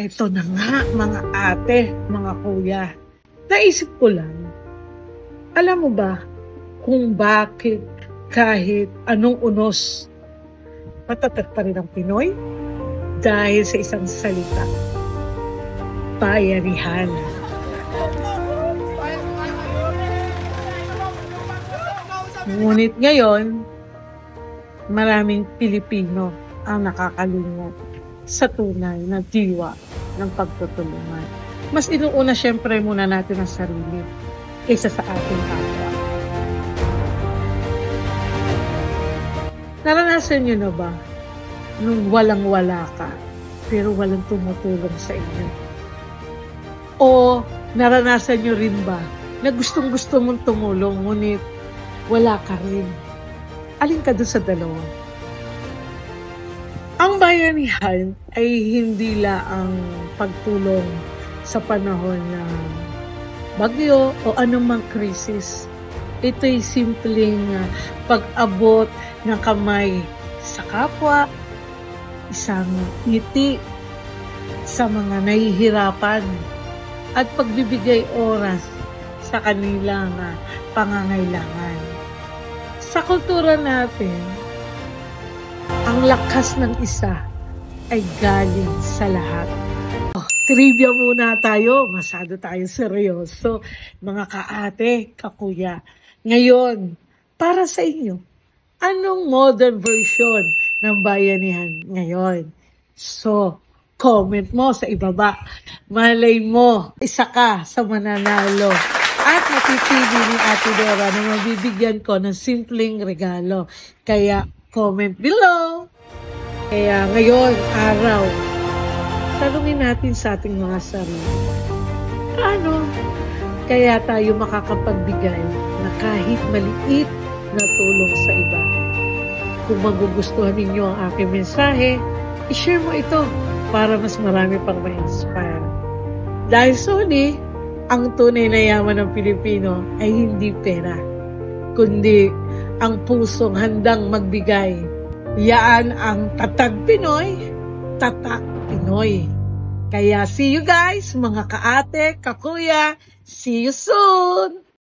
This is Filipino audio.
Eto na nga mga ate, mga kuya. Naisip ko lang, alam mo ba kung bakit kahit anong unos, matatag pa rin ang Pinoy? Dahil sa isang salita, bayanihan. Ngunit ngayon, maraming Pilipino ang nakakalimot sa tunay na diwa ng pagtutulungan. Mas inuuna siyempre muna natin ang sarili kaysa sa ating kapwa. Naranasan niyo na ba nung walang-wala ka pero walang tumutulong sa inyo? O naranasan niyo rin ba na gustong-gusto mong tumulong ngunit wala ka rin? Alin ka doon sa dalawa? Ang bayanihan ay hindi lang pagtulong sa panahon ng bagyo o anumang krisis. Ito'y simpleng pag-abot ng kamay sa kapwa, isang ngiti sa mga nahihirapan, at pagbibigay oras sa kanilang pangangailangan. Sa kultura natin, ang lakas ng isa ay galing sa lahat. Trivia muna tayo, masyado tayo seryoso. Mga kaate, kakuya. Ngayon, para sa inyo, anong modern version ng bayanihan ngayon? So, comment mo sa ibaba. Malay mo, isa ka sa mananalo. At napipili ni Ate Dora na mabibigyan ko ng simpleng regalo. Kaya, comment below. Kaya ngayon, araw, tanungin natin sa ating mga sarili, paano kaya tayo makakapagbigay na kahit maliit na tulong sa iba? Kung magugustuhan ninyo ang aking mensahe, i-share mo ito para mas marami pang ma-inspire. Dahil suni, ang tunay na yaman ng Pilipino ay hindi pera, kundi ang pusong handang magbigay. Yaan ang tatag Pinoy, tatak Pinoy. Kaya see you guys, mga kaate, kakuya. See you soon!